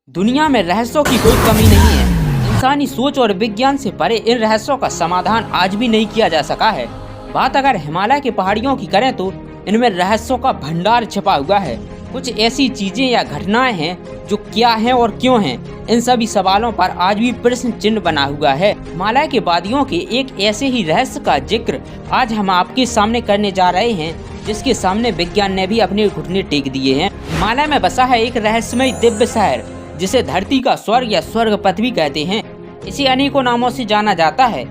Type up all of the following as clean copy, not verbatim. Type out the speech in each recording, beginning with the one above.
दुनिया में रहस्यों की कोई कमी नहीं है। इंसानी सोच और विज्ञान से परे इन रहस्यों का समाधान आज भी नहीं किया जा सका है। बात अगर हिमालय की पहाड़ियों की करें तो इनमें रहस्यों का भंडार छिपा हुआ है। कुछ ऐसी चीजें या घटनाएं हैं जो क्या हैं और क्यों हैं, इन सभी सवालों पर आज भी प्रश्न चिन्ह बना हुआ है। हिमालय के वादियों के एक ऐसे ही रहस्य का जिक्र आज हम आपके सामने करने जा रहे हैं, जिसके सामने विज्ञान ने भी अपने घुटने टेक दिए हैं। हिमालय में बसा है एक रहस्यमय दिव्य शहर, जिसे धरती का स्वर्ग या स्वर्गपथ भी कहते हैं। इसे अनेकों नामों से जाना जाता है,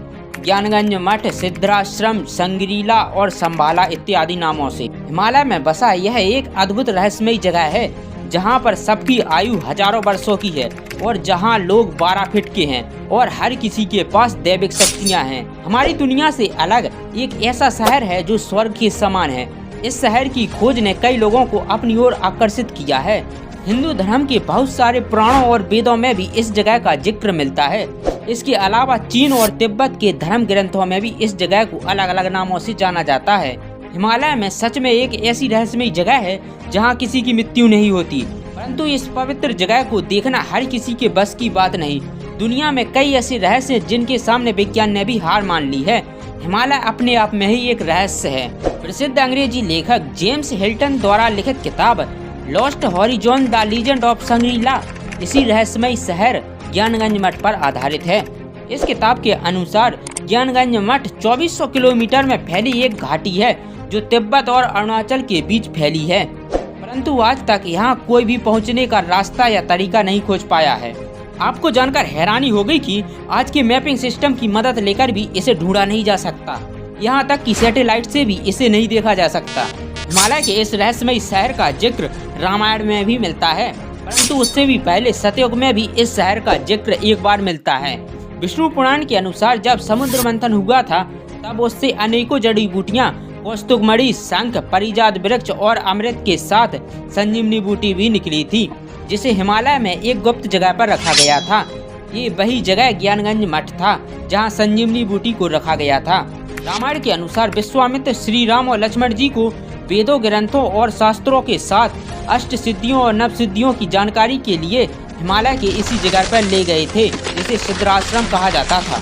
ज्ञानगंज मठ, सिद्धाश्रम, संग्रीला और संभाला इत्यादि नामों से। हिमालय में बसा यह एक अद्भुत रहस्यमय जगह है, जहां पर सबकी आयु हजारों वर्षों की है और जहां लोग 12 फीट के हैं और हर किसी के पास दैविक शक्तियां हैं। हमारी दुनिया से अलग एक ऐसा शहर है जो स्वर्ग के समान है। इस शहर की खोज ने कई लोगों को अपनी ओर आकर्षित किया है। हिंदू धर्म के बहुत सारे पुराणों और वेदों में भी इस जगह का जिक्र मिलता है। इसके अलावा चीन और तिब्बत के धर्म ग्रंथों में भी इस जगह को अलग अलग नामों से जाना जाता है। हिमालय में सच में एक ऐसी रहस्यमय जगह है जहां किसी की मृत्यु नहीं होती, परंतु इस पवित्र जगह को देखना हर किसी के बस की बात नहीं। दुनिया में कई ऐसे रहस्य हैं जिनके सामने विज्ञान ने भी हार मान ली है। हिमालय अपने आप में ही एक रहस्य है। प्रसिद्ध अंग्रेजी लेखक जेम्स हिल्टन द्वारा लिखित किताब lost horizon the legend of Shangrila इसी रहस्यमय शहर ज्ञानगंज मठ पर आधारित है। इस किताब के अनुसार ज्ञानगंज मठ 2400 किलोमीटर में फैली एक घाटी है, जो तिब्बत और अरुणाचल के बीच फैली है, परंतु आज तक यहाँ कोई भी पहुँचने का रास्ता या तरीका नहीं खोज पाया है। आपको जानकर हैरानी हो गई कि आज के मैपिंग सिस्टम की मदद लेकर भी इसे ढूंढा नहीं जा सकता। यहाँ तक कि सैटेलाइट से भी इसे नहीं देखा जा सकता। हिमालय के इस रहस्यमय शहर का जिक्र रामायण में भी मिलता है, परंतु उससे भी पहले सतयुग में भी इस शहर का जिक्र एक बार मिलता है। विष्णु पुराण के अनुसार जब समुद्र मंथन हुआ था, तब उससे अनेकों जड़ी बूटियाँ, कौस्तुभमणि, शंख, पारिजात वृक्ष और अमृत के साथ संजीवनी बूटी भी निकली थी, जिसे हिमालय में एक गुप्त जगह पर रखा गया था। ये वही जगह ज्ञानगंज मठ था जहाँ संजीवनी बूटी को रखा गया था। रामायण के अनुसार विश्वामित्र श्री राम और लक्ष्मण जी को वेदों, ग्रंथों और शास्त्रों के साथ अष्ट सिद्धियों और नव सिद्धियों की जानकारी के लिए हिमालय के इसी जगह पर ले गए थे, जिसे सिद्धाश्रम कहा जाता था।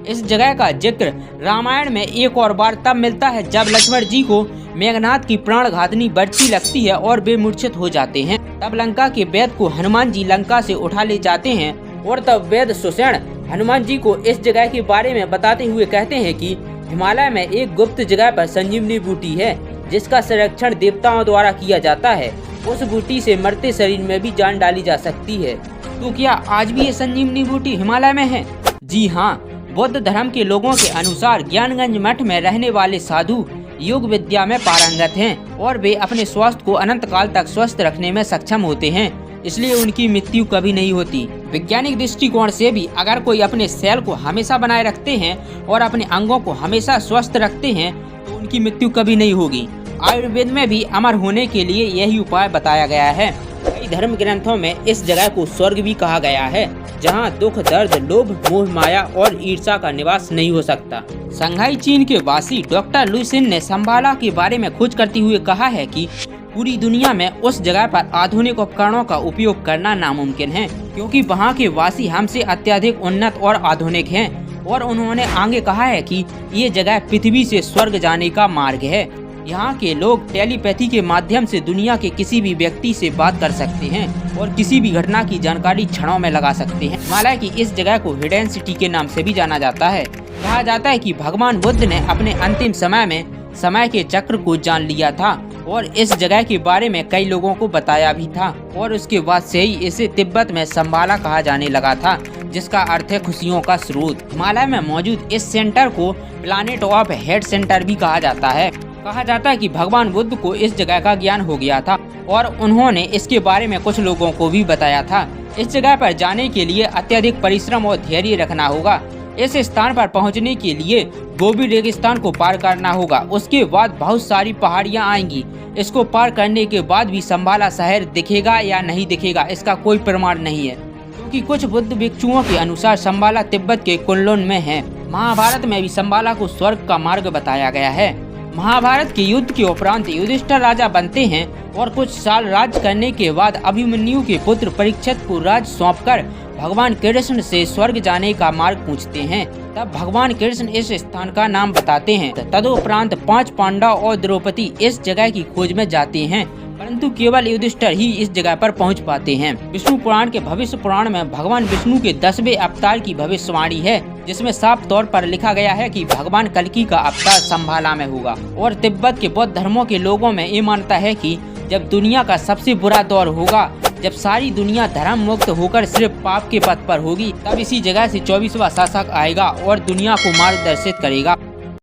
इस जगह का जिक्र रामायण में एक और बार तब मिलता है जब लक्ष्मण जी को मेघनाथ की प्राणघातनी बर्छी लगती है और वे मूर्छित हो जाते हैं। तब लंका के वैद्य को हनुमान जी लंका से उठा ले जाते हैं और तब वैद्य सुषेण हनुमान जी को इस जगह के बारे में बताते हुए कहते हैं कि हिमालय में एक गुप्त जगह पर संजीवनी बूटी है, जिसका संरक्षण देवताओं द्वारा किया जाता है। उस बूटी से मरते शरीर में भी जान डाली जा सकती है। तो क्या आज भी ये संजीवनी बूटी हिमालय में है? जी हाँ, बौद्ध धर्म के लोगों के अनुसार ज्ञानगंज मठ में रहने वाले साधु योग विद्या में पारंगत हैं और वे अपने स्वास्थ्य को अनंत काल तक स्वस्थ रखने में सक्षम होते हैं, इसलिए उनकी मृत्यु कभी नहीं होती। वैज्ञानिक दृष्टिकोण से भी अगर कोई अपने सेल को हमेशा बनाए रखते हैं और अपने अंगों को हमेशा स्वस्थ रखते हैं, तो उनकी मृत्यु कभी नहीं होगी। आयुर्वेद में भी अमर होने के लिए यही उपाय बताया गया है। कई धर्म ग्रंथों में इस जगह को स्वर्ग भी कहा गया है, जहां दुख, दर्द, लोभ, मोह, माया और ईर्ष्या का निवास नहीं हो सकता। संघाई चीन के वासी डॉक्टर लुसिन ने संभाला के बारे में खोज करते हुए कहा है कि पूरी दुनिया में उस जगह पर आधुनिक उपकरणों का उपयोग करना नामुमकिन है, क्योंकि वहाँ के वासी हमसे अत्यधिक उन्नत और आधुनिक हैं। और उन्होंने आगे कहा है कि ये जगह पृथ्वी से स्वर्ग जाने का मार्ग है। यहाँ के लोग टेलीपैथी के माध्यम से दुनिया के किसी भी व्यक्ति से बात कर सकते हैं और किसी भी घटना की जानकारी क्षणों में लगा सकते हैं। हिमालय की इस जगह को हिडन सिटी के नाम से भी जाना जाता है। कहा जाता है कि भगवान बुद्ध ने अपने अंतिम समय में समय के चक्र को जान लिया था और इस जगह के बारे में कई लोगों को बताया भी था, और उसके बाद से ही इसे तिब्बत में संभाला कहा जाने लगा था, जिसका अर्थ है खुशियों का स्रोत। हिमालय में मौजूद इस सेंटर को प्लानेट ऑफ हेड सेंटर भी कहा जाता है। कहा जाता है कि भगवान बुद्ध को इस जगह का ज्ञान हो गया था और उन्होंने इसके बारे में कुछ लोगों को भी बताया था। इस जगह पर जाने के लिए अत्यधिक परिश्रम और धैर्य रखना होगा। इस स्थान पर पहुंचने के लिए गोबी रेगिस्तान को पार करना होगा। उसके बाद बहुत सारी पहाड़ियां आएंगी। इसको पार करने के बाद भी संभाला शहर दिखेगा या नहीं दिखेगा, इसका कोई प्रमाण नहीं है, क्योंकि कुछ बुद्ध भिक्षुओं के अनुसार संभाला तिब्बत के कुनलुन में है। महाभारत में भी संभाला को स्वर्ग का मार्ग बताया गया है। महाभारत के युद्ध के उपरांत युधिष्ठिर राजा बनते हैं और कुछ साल राज करने के बाद अभिमन्यु के पुत्र परीक्षित को राज सौंपकर भगवान कृष्ण से स्वर्ग जाने का मार्ग पूछते हैं। तब भगवान कृष्ण इस स्थान का नाम बताते हैं। तदुपरांत 5 पांडव और द्रौपदी इस जगह की खोज में जाते हैं, परंतु केवल युधिष्ठिर ही इस जगह पर पहुंच पाते हैं। विष्णु पुराण के भविष्य पुराण में भगवान विष्णु के 10वें अवतार की भविष्यवाणी है, जिसमें साफ तौर पर लिखा गया है कि भगवान कल्कि का अवतार संभाला में होगा। और तिब्बत के बौद्ध धर्मों के लोगों में ये मानता है कि जब दुनिया का सबसे बुरा दौर होगा, जब सारी दुनिया धर्म मुक्त होकर सिर्फ पाप के पथ पर होगी, तब इसी जगह से 24वां शासक आएगा और दुनिया को मार्गदर्शित करेगा।